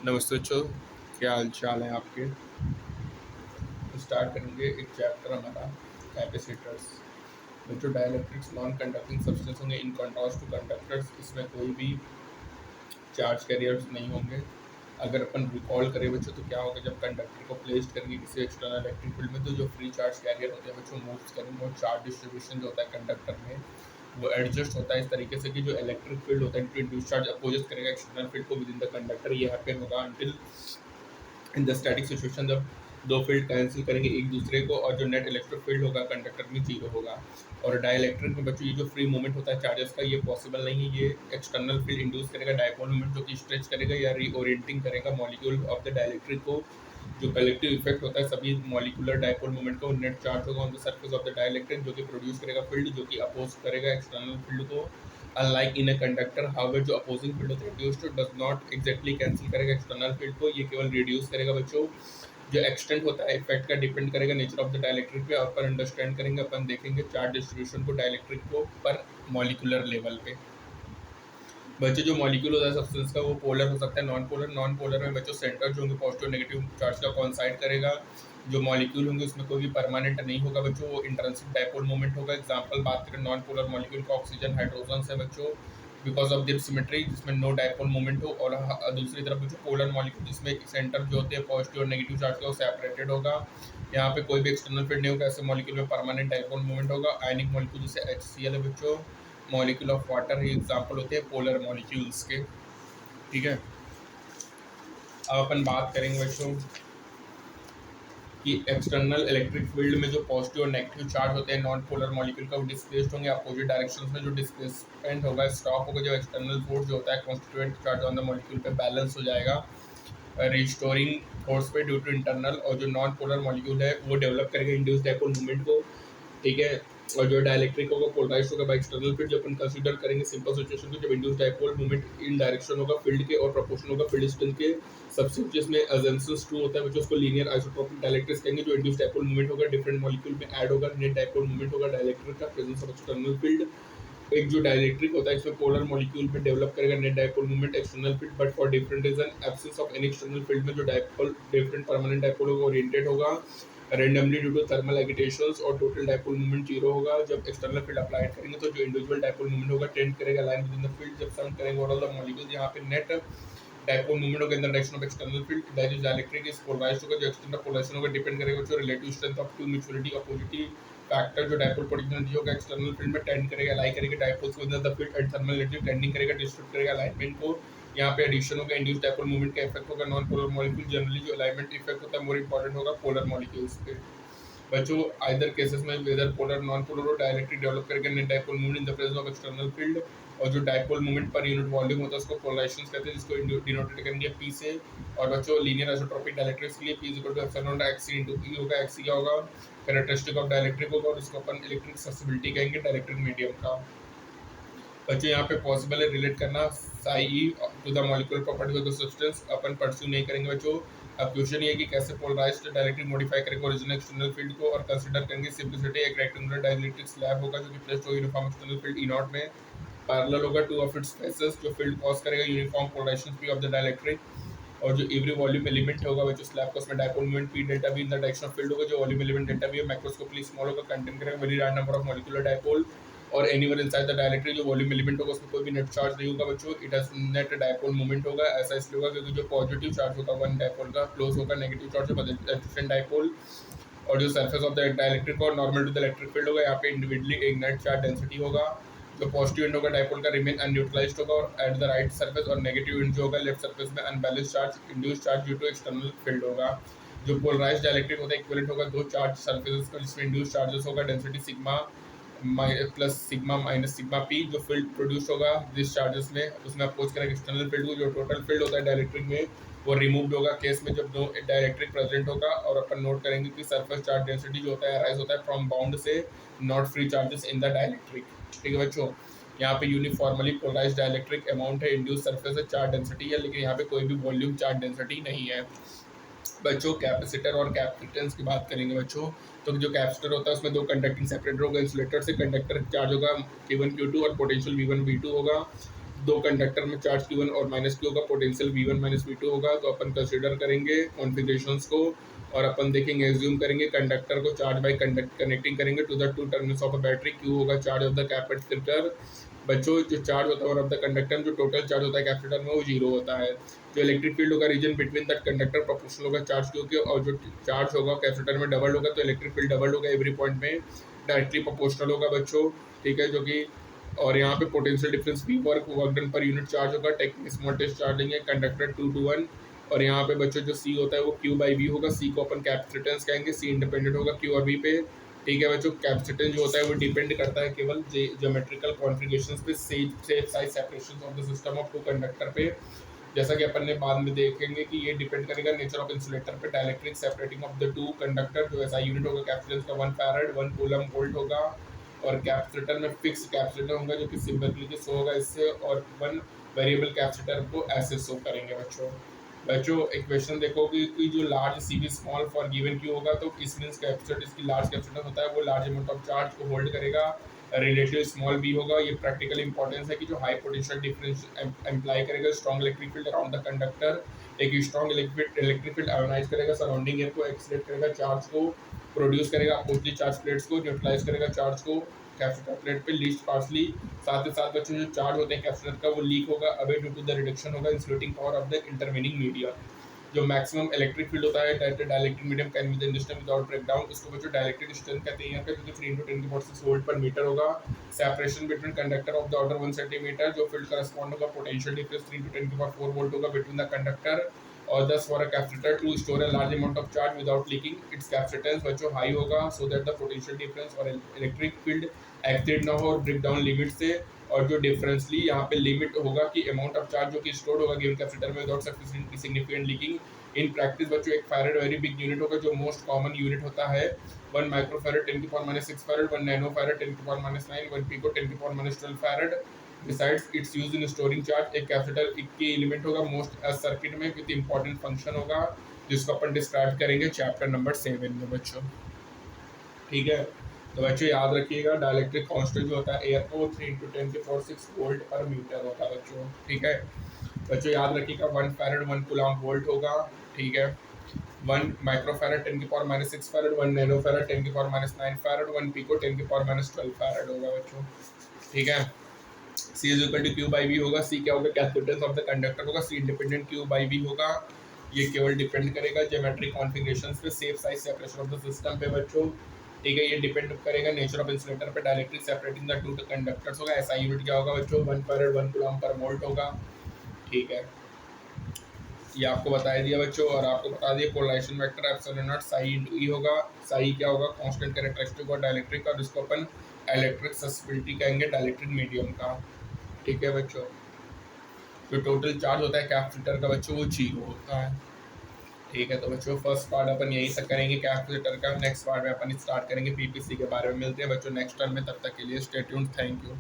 नमस्ते बच्चों, क्या हाल चाल है आपके। स्टार्ट करेंगे एक चैप्टर हमारा कैपेसिटर्स। बच्चों डाइलेक्ट्रिक्स नॉन कंडक्टिंग सब्सटेंस होंगे इन कॉन्ट्रास्ट टू कंडक्टर्स। इसमें कोई भी चार्ज कैरियर्स नहीं होंगे। अगर अपन रिकॉल करें बच्चों तो क्या होगा, जब कंडक्टर को प्लेस्ड करेंगे किसी एक्सटर्नल इलेक्ट्रिक फील्ड में तो जो फ्री चार्ज कैरियर होते हैं बच्चों मूव्स करेंगे और चार्ज डिस्ट्रीब्यूशन जो होता है कंडक्टर में वो एडजस्ट होता है इस तरीके से कि जो इलेक्ट्रिक फील्ड होता है टू इंड्यूस चार्ज अपोजिट करेगा एक्सटर्नल फील्ड को विद इन द कंडक्टर। ये हैपन होगा until in the static situation जब दो फील्ड कैंसिल करेंगे एक दूसरे को और जो नेट इलेक्ट्रिक फील्ड होगा कंडक्टर में जीरो होगा। और डाइलेक्ट्रिक में बच्चों ये जो फ्री मूवमेंट होता है चार्जेस का ये पॉसिबल नहीं है। ये एक्सटर्नल फील्ड इंड्यूस करेगा डायपोल मूवमेंट जो कि स्ट्रेच करेगा या रीओरिएंटिंग करेगा मॉलिक्यूल ऑफ द डाइलेक्ट्रिक को। जो कलेक्टिव इफेक्ट होता है सभी मॉलिकुलर डायपोल मूवमेंट को नेट चार्ज होगा on the surface of the dielectric जो कि प्रोड्यूस करेगा फील्ड जो कि अपोज करेगा एक्सटर्नल फील्ड को। Unlike in a conductor however जो अपोजिंग फील्ड होता है induced does not exactly cancel करेगा एक्सटर्नल फील्ड को, ये केवल रिड्यूस करेगा बच्चों। जो एक्सटेंट होता है इफेक्ट का डिपेंड करेगा नेचर ऑफ द डाइलेक्ट्रिक पे। अपन अंडरस्टैंड करेंगे, अपन देखेंगे चार्ज डिस्ट्रीब्यूशन को डाइलेक्ट्रिक को पर मॉलिकुलर लेवल पे। बच्चे जो मॉलिक्यूल होता है सब्सटेंस का वो पोलर हो सकता है नॉन पोलर में बच्चों सेंटर जो होंगे पॉजिटिव नेगेटिव चार्ज का कॉन्साइड करेगा। जो मॉलिक्यूल होंगे उसमें कोई भी परमानेंट नहीं होगा बच्चों, वो इंट्रिंसिक डायपोल मूवमेंट होगा। एग्जांपल बात करें नॉन पोलर मॉलिक्यूल का ऑक्सीजन हाइड्रोजन है बच्चों बिकॉज ऑफ देयर सिमेट्री जिसमें नो डायपोल मूवमेंट हो। और दूसरी तरफ बच्चों पोलर मॉलिक्यूल जिसमें सेंटर जो होते हैं पॉजिटिव और नेगेटिव चार्ज का वो सेपरेटेड होगा। यहाँ पे कोई भी एक्सटर्नल फील्ड नहीं होगा, ऐसे मॉलिक्यूल में परमानेंट डायपोल मूवमेंट होगा। आयनिक मॉलिक्यूल जैसे HCl है बच्चों, मॉलिक्यूल ऑफ वाटर ये एग्जाम्पल होते हैं पोलर मॉलिक्यूल्स के। ठीक है, अब अपन बात करेंगे बच्चों कि एक्सटर्नल इलेक्ट्रिक फील्ड में जो पॉजिटिव और नेगेटिव चार्ज होते हैं नॉन पोलर मॉलिक्यूल का वो डिस्प्लेस्ड होंगे अपोजिट डायरेक्शंस में। जो डिस्प्लेसमेंट होगा स्टॉप होगा जब एक्सटर्नल फोर्स जो होता है constituent charge on the molecule पे बैलेंस हो जाएगा रिस्टोरिंग फोर्स पे ड्यू टू इंटरनल। और जो नॉन पोलर मॉलिक्यूल है वो डेवलप करेगा इंड्यूस डायपोल मूवमेंट को। ठीक है, और जो डाइलेक्ट्रिक होगा पोलराइज होगा बाय एक्सटर्नल फील्ड। जब अपन कंसीडर करेंगे सिंपल सिचुएशन को जब induce dipole movement in direction होगा फील्ड के और प्रोपोर्शनल होगा फील्ड डिस्टेंस के सबसेट जिसमें अजम्पशंस ट्रू होता है बच्चों उसको लीनियर आइसोट्रोपिक डाइलेक्ट्रिक्स कहेंगे। जो इंड्यूस डायपोल मूवमेंट होगा डिफरेंट मॉलिक्यूल में ऐड होगा नेट डायपोल मूवमेंट होगा डाइलेक्ट्रिक का प्रेजेंस ऑफ एक्सटर्नल फील्ड। एक जो डाइलेक्ट्रिक होता है इसमें पोलर मॉलिक्यूल पे डेवलप करेगा net dipole movement external field but for different reason absence of any external field में जो डायपोल डिफरेंट परमानेंट डायपोल होगा ओरिएंटेड होगा randomly due to thermal agitations और टोटल डायपोल मूवमेंट जीरो होगा। जब external field apply करेंगे तो जो इंडिविजुअल डायपोल मूवमेंट होगा टेंड करेगा line with in the field. जब सम करेंगे ऑल द मॉलिक्यूल्स यहाँ पे नेट डायपोल मूवमेंट होगा in the direction of external field that is dielectric is polarized होगा। जो एक्सटर्नल पोलराइजेशन होगा डिपेंड करेगा जो relative strength of two mutually opposite factor जो डायपोल पोटेंशियल होगा एक्सटर्नल फील्ड में टेंड करेगा लाई करेगा dipoles with the field at thermal relative tending करेगा डिस्टर्ब करेगा अलाइनमेंट को। यहाँ पे एडिशन होगा इंड्यूस डायपोल मूवमेंट का इफेक्ट होगा नॉन पोलर मॉलिक्यूल जनरली जो अलाइनमेंट इफेक्ट होता है मोर इंपॉर्टेंट होगा पोलर मॉलिक्यूल्स पे। बच्चों आइदर केसेस में वेदर पोलर नॉन पोलर और डायलेक्ट्रिक डेवलप करके net dipole movement in the presence of external field. और जो dipole movement per unit volume होता है उसको पोलराइजेशन कहते हैं जिसको डिनोटेड करेंगे P से। और बच्चों लीनियर आइसोट्रोपिक डाइलेक्ट्रिक्स के लिए P equal to epsilon XC into E होगा। XC क्या होगा कैरेक्टरिस्टिक ऑफ डाइलेक्ट्रिक होगा और इसको अपन इलेक्ट्रिक ससेसिबिलिटी कहेंगे डाइलेक्ट्रिक मीडियम का। बच्चों यहाँ पे पॉसिबल है रिलेट करना psi to the molecular property of the substance, अपन परस्यू नहीं करेंगे बच्चों। अब क्वेश्चन ये है कि कैसे पोलराइज्ड डायरेक्टली मॉडिफाई करेंगे ओरिजिनल एक्सटर्नल फील्ड को और कंसीडर करेंगे सिंपलिसिटी एक रेक्टेंगुलर डाइलेक्ट्रिक स्लैब होगा जो कि प्लेस्ड होगा uniform external field E naught में पैरेलल होगा टू ऑफ इट्स फेसेस जो फील्ड कॉज करेगा uniform polarisation P of the dielectric. और जो एवरी वॉल्यूम एलिमेंट होगा बच्चों स्लैब का उसमें dipole movement P delta V in the direction of field होगा। जो वॉल्यूम एलिमेंट डेल्टा V है मैक्रोस्कोपिकली स्मॉल होगा कंटेन करेगा very large number of molecular dipole. और एनीवेयर इनसाइड द डाइलेक्ट्रिक जो वॉल्यूम एलिमेंट होगा उसमें कोई भी नेट चार्ज नहीं होगा बच्चों, it has net dipole movement होगा। ऐसा इसलिए होगा क्योंकि जो पॉजिटिव चार्ज होगा वन डायपोल का क्लोज होगा नेगेटिव चार्ज से डिफरेंट डायपोल। और जो सरफेस ऑफ द डाइलेक्ट्रिक और normal to the electric field होगा यहाँ पे इंडिविजुअली एक नेट चार्ज डेंसिटी होगा। जो पॉजिटिव एंड होगा डायपोल का रिमेन अनन्यूट्रलाइज्ड होगा और एट द राइट सरफेस और नेगेटिव एंड जो होगा लेफ्ट सरफेस में unbalance charge induce charge due to external field होगा। जो पोलराइज्ड डाइलेक्ट्रिक होता है इक्विवेलेंट होगा दो चार्ज सरफेसेस का जिसमें इंड्यूस चार्जेस होगा density sigma plus sigma minus sigma P। जो फील्ड प्रोड्यूस होगा दिस चार्जेस में उसमें अपोज करेंगे एक्सटर्नल फील्ड को। जो टोटल फील्ड होता है डाइलेक्ट्रिक में वो रिमूव्ड होगा केस में जब दो डाइलेक्ट्रिक प्रेजेंट होगा। और अपन नोट करेंगे कि सरफेस चार्ज डेंसिटी जो होता है अराइज होता है फ्रॉम बाउंड से not free charges in the dielectric. ठीक है बच्चों, यहाँ पे यूनिफॉर्मली पोलराइज्ड डाइलेक्ट्रिक अमाउंट है इंड्यूस सरफेस है चार्ज डेंसिटी है लेकिन यहाँ पे कोई भी वॉल्यूम चार्ज डेंसिटी नहीं है। बच्चों कैपेसिटर और कैपेसिटेंस की बात करेंगे बच्चों, तो जो कैपेसिटर होता है उसमें दो कंडक्टिंग सेपरेटर होगा इंसुलेटर से कंडक्टर चार्ज होगा Q1 Q2 और पोटेंशियल V1 V2 होगा। दो कंडक्टर में चार्ज Q1 और माइनस Q होगा, पोटेंशियल V1 माइनस V2 होगा। तो अपन कंसिडर करेंगे कॉन्फ़िगरेशंस को और अपन देखेंगे, एज्यूम करेंगे कंडक्टर को चार्ज बाय कनेक्टिंग करेंगे to the two terminals of a battery. Q होगा चार्ज ऑफ द कैपेसिटर। बच्चों जो चार्ज होता है और ऑफ द कंडक्टर, जो टोटल चार्ज होता है कैपेसिटर में वो जीरो होता है। जो इलेक्ट्रिक फील्ड होगा region between that conductor proportional होगा चार्ज Q के, और जो चार्ज होगा कैपेसिटर में डबल होगा, तो इलेक्ट्रिक फील्ड डबल होगा एवरी पॉइंट में, डायरेक्टली प्रोपोर्शनल होगा बच्चों। ठीक है, जो कि और यहाँ पे potential difference P work done per unit charge होगा। टेक स्मॉल टेस्ट चार्ज लेंगे कंडक्टर 2 to 1। और यहाँ पे बच्चों जो C होता है वो Q by V होगा। C को अपन कैपेसिटेंस कहेंगे, C इंडिपेंडेंट होगा Q और V पे। ठीक है बच्चों, कैपेसिटेंस जो होता है वो डिपेंड करता है केवल ज्योमेट्रिकल कॉन्फ़िगरेशंस पे, shape size separation of the system of two conductor पे। जैसा कि अपन ने बाद में देखेंगे कि ये डिपेंड करेगा नेचर ऑफ इंसुलेटर पे। Dielectric separating of the two conductor, जो ऐसा यूनिट होगा कैपेसिटेंस का 1 फैराड 1 कूलम वोल्ट होगा। और कैपेसिटर में फिक्स कैपेसिटर होगा जो कि सिंपली शो होगा इससे, और 1 वेरिएबल कैपेसिटर को ऐसे शो करेंगे बच्चों इक्वेशन देखो कि जो large C V small for given Q होगा, तो किस मीन्स कैपेसिटर इसकी लार्ज कैपेसिटर होता है वो लार्ज अमाउंट ऑफ चार्ज को होल्ड करेगा। रिलेटिव स्मॉल बी होगा, ये प्रैक्टिकल इंपॉर्टेंस है कि जो हाई पोटेंशियल डिफरेंस एम्प्लाई करेगा strong electric field around the conductor. एक स्ट्रॉन्ग इलेक्ट्रिक फील्ड आयोनाइज करेगा सराउंडिंग एयर को, एक्सलेट करेगा चार्ज को, प्रोड्यूस करेगा अपोजिट चार्ज प्लेट्स को, न्यूट्रलाइज करेगा चार्ज को कैपेसिटर प्लेट पे लीस्ट पार्सली। साथ ही साथ बच्चों जो चार्ज होते हैं कैपेसिटर का वो लीक होगा away due to the reduction होगा insulating power of the intervening media. जो मैक्सिमम इलेक्ट्रिक फील्ड होता है dielectric medium can be the system without break down, उसको बच्चों डाइलेक्ट्रिक स्ट्रेंथ कहते हैं यहाँ पे, जो कि 3 × 10⁶ वोल्ट पर मीटर होगा। Separation between conductor of the order 1 centimetre, जो फील्ड करस्पॉन्ड होगा पोटेंशियल डिफरेंस 3 × 10⁴ वोल्ट होगा बिटवीन द कंडक्टर। और thus for a capacitor to store a large amount of charge without leaking its capacitance बच्चों high होगा, so that the potential difference और electric field exceed ना हो break down limit से। और जो डिफरेंसली यहाँ पे लिमिट होगा कि अमाउंट ऑफ चार्ज जो कि स्टोर होगा गिवन कैपेसिटर में without significant leaking. In practice बच्चों एक फैराड वेरी बिग यूनिट होगा, जो मोस्ट कॉमन यूनिट होता है 1 microfarad 10⁻6 farad, 1 nanofarad 10⁻9, 1 pico 10⁻12 farad. Besides its use in storing charge. एक कैपेसिटर के एलिमेंट होगा मोस्ट सर्किट में विद इंपॉर्टेंट फंक्शन होगा, जिसको अपन डिस्क्राइब करेंगे चैप्टर नंबर 7 में बच्चों। ठीक है, तो बच्चों याद रखिएगा डाइलेक्ट्रिक कांस्टेंट जो होता है एयर का वो 3 × 10⁶ वोल्ट पर मीटर होता है बच्चों। ठीक है बच्चों, याद रखिएगा 1 फैरड 1 कूलम वोल्ट होगा। ठीक है, 1 microfarad 10⁻6 farad, 1 nanofarad 10⁻9 farad, 1 pico 10⁻12 farad होगा बच्चों। ठीक है, C is equal to Q by V होगा। C क्या होगा, कैपेसिटेंस ऑफ द कंडक्टर होगा। C independent Q by V होगा। ये केवल डिपेंड करेगा ज्योमेट्रिक कॉन्फ़िगरेशंस पे, shape size separation of the system पे बच्चों। ठीक है, ये डिपेंड करेगा नेचर ऑफ इंसुलेटर पे। Dielectric separating the two conductors होगा। ऐसा यूनिट क्या होगा बच्चों, 1 फैरड 1 कूलम पर वोल्ट होगा। ठीक है, ये आपको बता दिया बच्चों, और आपको बता दिया polarization vector epsilon not psi into E होगा। साई क्या होगा, कांस्टेंट कैरेक्टरिस्टिक और डाइलेक्ट्रिक, और इसको अपन इलेक्ट्रिक सस्पेंसिबिलिटी कहेंगे डाइलेक्ट्रिक मीडियम का। ठीक है बच्चों, जो टोटल चार्ज होता है कैपेसिटर का बच्चों वो 0 होता है। ठीक है, तो बच्चों फर्स्ट पार्ट अपन यहीं तक करेंगे कैपेसिटर का। नेक्स्ट पार्ट में अपन स्टार्ट करेंगे पीपीसी के बारे में। मिलते हैं बच्चों नेक्स्ट टर्म में, तब तक के लिए स्टे ट्यून्ड। Thank you.